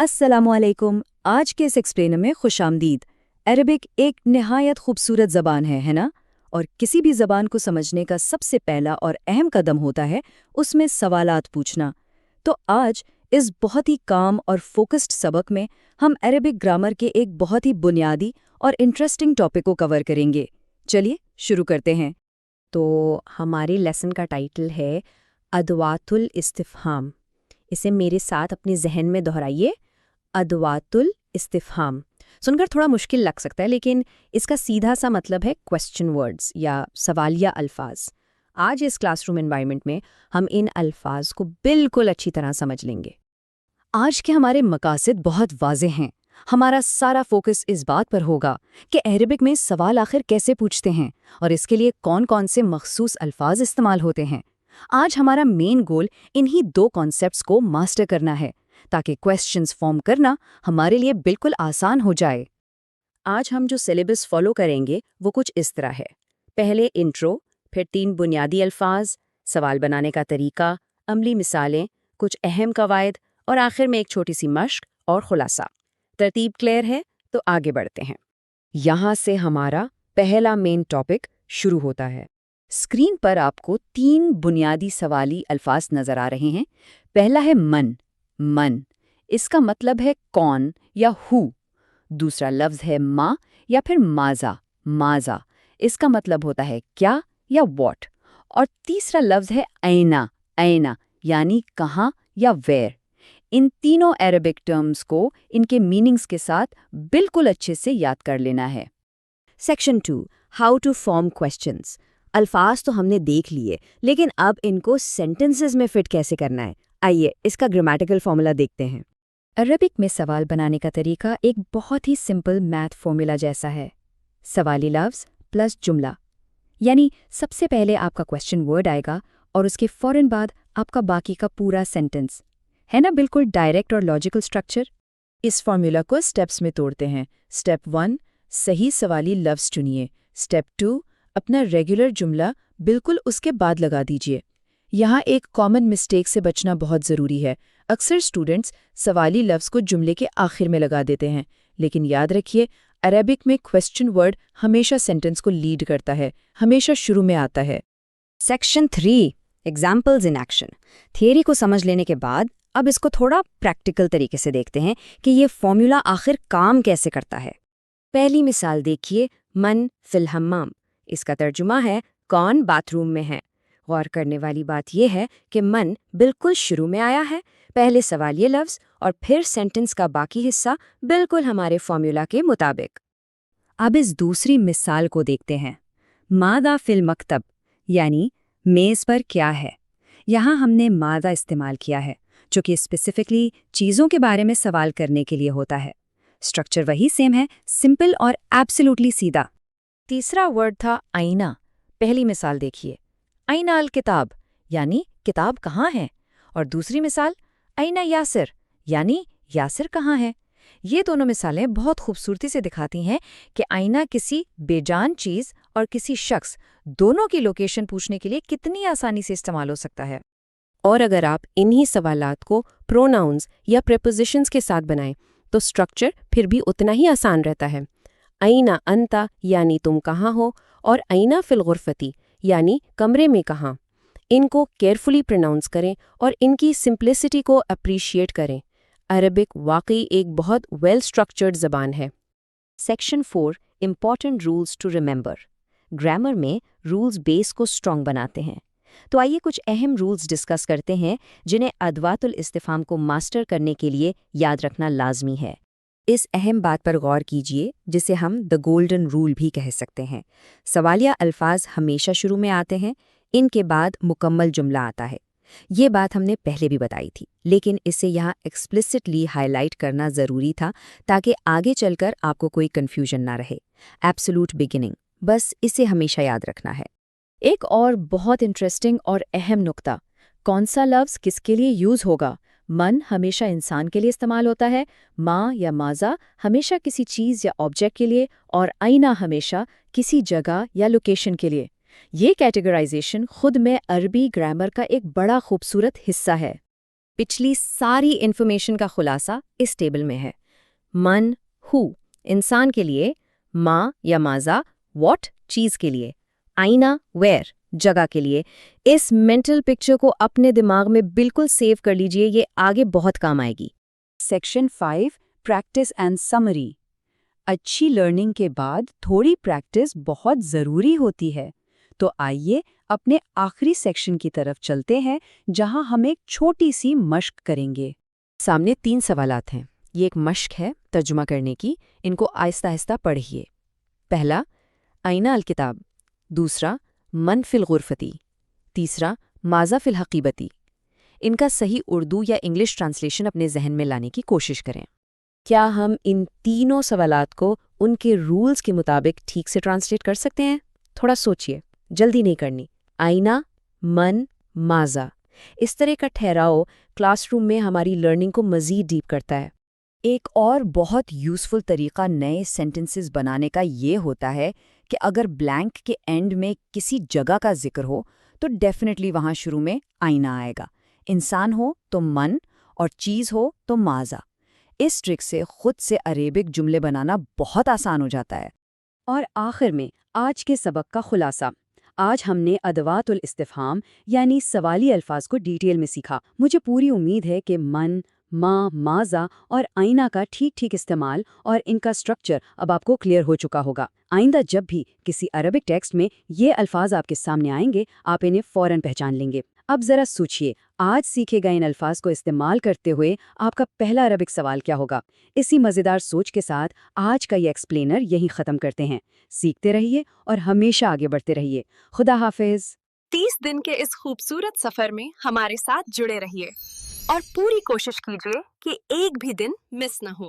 السلام علیکم۔ آج کے اس ایکسپلینر میں خوش آمدید۔ عربک ایک نہایت خوبصورت زبان ہے نا؟ اور کسی بھی زبان کو سمجھنے کا سب سے پہلا اور اہم قدم ہوتا ہے اس میں سوالات پوچھنا۔ تو آج اس بہت ہی کام اور فوکسڈ سبق میں ہم عربک گرامر کے ایک بہت ہی بنیادی اور انٹرسٹنگ ٹاپک کو کور کریں گے۔ چلیے شروع کرتے ہیں۔ تو ہماری لیسن کا ٹائٹل ہے ادوات الاستفہام۔ اسے میرے ساتھ اپنے ذہن میں دہرائیے، ادوات الاستفہام۔ سن کر تھوڑا مشکل لگ سکتا ہے، لیکن اس کا سیدھا سا مطلب ہے کویسچن ورڈز یا سوالیہ الفاظ۔ آج اس کلاس روم انوائرمنٹ میں ہم ان الفاظ کو بالکل اچھی طرح سمجھ لیں گے۔ آج کے ہمارے مقاصد بہت واضح ہیں۔ ہمارا سارا فوکس اس بات پر ہوگا کہ عربک میں سوال آخر کیسے پوچھتے ہیں اور اس کے لیے کون کون سے مخصوص الفاظ استعمال ہوتے ہیں۔ آج ہمارا مین گول انہی دو کانسیپٹس کو ماسٹر کرنا ہے تاکہ کویسچنز فارم کرنا ہمارے لیے بالکل آسان ہو جائے۔ آج ہم جو سلیبس فالو کریں گے وہ کچھ اس طرح ہے۔ پہلے انٹرو، پھر 3 بنیادی الفاظ، سوال بنانے کا طریقہ، عملی مثالیں، کچھ اہم قواعد اور آخر میں ایک چھوٹی سی مشق اور خلاصہ۔ ترتیب کلیئر ہے تو آگے بڑھتے ہیں۔ یہاں سے ہمارا پہلا مین ٹاپک شروع ہوتا ہے۔ اسکرین پر آپ کو 3 بنیادی سوالی الفاظ نظر آ رہے ہیں۔ پہلا ہے من۔ من اس کا مطلب ہے کون یا ہو۔ دوسرا لفظ ہے ما یا پھر ماذا۔ ماذا اس کا مطلب ہوتا ہے کیا یا واٹ۔ اور تیسرا لفظ ہے اینا۔ اینا یعنی کہاں یا ویر۔ ان تینوں عربک ٹرمز کو ان کے میننگز کے ساتھ بالکل اچھے سے یاد کر لینا ہے۔ Section 2، how to form questions. الفاظ تو ہم نے دیکھ لیے، لیکن اب ان کو سینٹنسز میں فٹ کیسے کرنا ہے؟ آئیے اس کا گرامیٹیکل فارمولا دیکھتے ہیں۔ عربک میں سوال بنانے کا طریقہ ایک بہت ہی سمپل میتھ فارمولا جیسا ہے۔ سوالی لفظ پلس جملہ، یعنی سب سے پہلے آپ کا کویسچن ورڈ آئے گا اور اس کے فوراً بعد آپ کا باقی کا پورا سینٹنس۔ ہے نا بالکل ڈائریکٹ اور لاجیکل سٹرکچر؟ اس فارمولا کو سٹیپس میں توڑتے ہیں۔ سٹیپ 1، صحیح سوالی لفظ چنیے۔ سٹیپ 2، اپنا ریگولر جملہ بالکل اس کے بعد لگا دیجیے۔ یہاں ایک کامن مسٹیک سے بچنا بہت ضروری ہے۔ اکثر اسٹوڈنٹس سوالی لفظ کو جملے کے آخر میں لگا دیتے ہیں، لیکن یاد رکھیے عربک میں کویسچن ورڈ ہمیشہ سینٹنس کو لیڈ کرتا ہے، ہمیشہ شروع میں آتا ہے۔ Section 3، examples in action. Theory کو سمجھ لینے کے بعد اب اس کو تھوڑا پریکٹیکل طریقے سے دیکھتے ہیں کہ یہ فارمولا آخر کام کیسے کرتا ہے۔ پہلی مثال دیکھیے، من فی الحمام۔ اس کا ترجمہ ہے کون باتھ روم میں ہے۔ غور کرنے والی بات یہ ہے کہ من بالکل شروع میں آیا ہے، پہلے سوالیہ لفظ اور پھر سینٹنس کا باقی حصہ بالکل ہمارے فارمولا کے مطابق۔ اب اس دوسری مثال کو دیکھتے ہیں۔ ماذا فی المکتب، یعنی میز پر کیا ہے۔ یہاں ہم نے ماذا استعمال کیا ہے، جو کہ اسپیسیفکلی چیزوں کے بارے میں سوال کرنے کے لیے ہوتا ہے۔ اسٹرکچر وہی سیم ہے، سمپل اور ایبسلیوٹلی سیدھا۔ تیسرا ورڈ تھا آئینہ۔ پہلی مثال دیکھیے، آئینہ الکتاب، یعنی کتاب کہاں ہے۔ اور دوسری مثال، آئینہ یاسر، یعنی یاسر کہاں ہے۔ یہ دونوں مثالیں بہت خوبصورتی سے دکھاتی ہیں کہ آئینہ کسی بے جان چیز اور کسی شخص دونوں کی لوکیشن پوچھنے کے لیے کتنی آسانی سے استعمال ہو سکتا ہے۔ اور اگر آپ انہی سوالات کو پروناؤنز یا پریپوزیشنز کے ساتھ بنائیں تو سٹرکچر پھر بھی اتنا ہی آسان رہتا ہے۔ اینہ انتا یعنی تم کہاں ہو، اور اینہ فی الغرفتی یعنی کمرے میں کہاں۔ ان کو کیئرفلی پروناؤنس کریں اور ان کی سمپلسٹی کو اپریشیٹ کریں۔ عربک واقعی ایک بہت ویل سٹرکچرڈ زبان ہے۔ Section 4، important rules to remember. Grammar میں رولز بیس کو اسٹرانگ بناتے ہیں۔ تو آئیے کچھ اہم رولز ڈسکس کرتے ہیں جنہیں ادوات الاستفہام کو ماسٹر کرنے کے لیے یاد رکھنا لازمی ہے۔ اس اہم بات پر غور کیجیے جسے ہم دا گولڈن رول بھی کہہ سکتے ہیں۔ سوالیہ الفاظ ہمیشہ شروع میں آتے ہیں، ان کے بعد مکمل جملہ آتا ہے۔ یہ بات ہم نے پہلے بھی بتائی تھی، لیکن اسے یہاں ایکسپلسٹلی ہائی لائٹ کرنا ضروری تھا تاکہ آگے چل کر آپ کو کوئی کنفیوژن نہ رہے۔ ایبسولوٹ بگننگ، بس اسے ہمیشہ یاد رکھنا ہے۔ ایک اور بہت انٹرسٹنگ اور اہم نقطہ، کون سا لفظ کس کے لیے یوز ہوگا۔ من ہمیشہ انسان کے لیے استعمال ہوتا ہے، ماں یا ماذا ہمیشہ کسی چیز یا آبجیکٹ کے لیے، اور آئینہ ہمیشہ کسی جگہ یا لوکیشن کے لیے۔ یہ کیٹیگرائزیشن خود میں عربی گرامر کا ایک بڑا خوبصورت حصہ ہے۔ پچھلی ساری انفارمیشن کا خلاصہ اس ٹیبل میں ہے۔ من، ہو انسان کے لیے، ما یا ماذا واٹ چیز کے لیے، آئینہ ویئر جگہ کے لیے۔ اس مینٹل پکچر کو اپنے دماغ میں بالکل سیو کر لیجئے، یہ آگے بہت کام آئے گی۔ Section 5 practice and summary. اچھی لرننگ کے بعد تھوڑی پریکٹس بہت ضروری ہوتی ہے، تو آئیے اپنے آخری سیکشن کی طرف چلتے ہیں جہاں ہم ایک چھوٹی سی مشق کریں گے۔ سامنے 3 سوالات ہیں، یہ ایک مشق ہے ترجمہ کرنے کی، ان کو آہستہ آہستہ پڑھیے۔ پہلا، آئینہ الکتاب، دوسرا، من فی الغرفتی، تیسرا، ماذا فی الحقیبتی۔ ان کا صحیح اردو یا انگلش ٹرانسلیشن اپنے ذہن میں لانے کی کوشش کریں۔ کیا ہم ان تینوں سوالات کو ان کے رولز کے مطابق ٹھیک سے ٹرانسلیٹ کر سکتے ہیں؟ تھوڑا سوچئے، جلدی نہیں کرنی۔ آئینہ، من، ماذا، اس طرح کا ٹھہراؤ کلاس روم میں ہماری لرننگ کو مزید ڈیپ کرتا ہے۔ ایک اور بہت یوزفل طریقہ نئے سینٹنسز بنانے کا یہ ہوتا ہے کہ اگر بلینک کے اینڈ میں کسی جگہ کا ذکر ہو تو ڈیفینیٹلی وہاں شروع میں آئینہ آئے گا۔ انسان ہو تو من اور چیز ہو تو ماذا۔ اس ٹرک سے خود سے عریبک جملے بنانا بہت آسان ہو جاتا ہے۔ اور آخر میں آج کے سبق کا خلاصہ۔ آج ہم نے ادوات الاستفہام یعنی سوالی الفاظ کو ڈیٹیل میں سیکھا۔ مجھے پوری امید ہے کہ من، ما، ماذا اور آئینہ کا ٹھیک استعمال اور ان کا سٹرکچر اب آپ کو کلیئر ہو چکا ہوگا۔ آئندہ جب بھی کسی عربک ٹیکسٹ میں یہ الفاظ آپ کے سامنے آئیں گے، آپ انہیں فوراً پہچان لیں گے۔ اب ذرا سوچئے، آج سیکھے گئے ان الفاظ کو استعمال کرتے ہوئے آپ کا پہلا عربک سوال کیا ہوگا؟ اسی مزیدار سوچ کے ساتھ آج کا یہ ایکسپلینر یہیں ختم کرتے ہیں۔ سیکھتے رہیے اور ہمیشہ آگے بڑھتے رہیے۔ خدا حافظ۔ 30 دن کے اس خوبصورت سفر میں ہمارے ساتھ جڑے رہیے اور پوری کوشش کیجیے کہ ایک بھی دن مس نہ ہو۔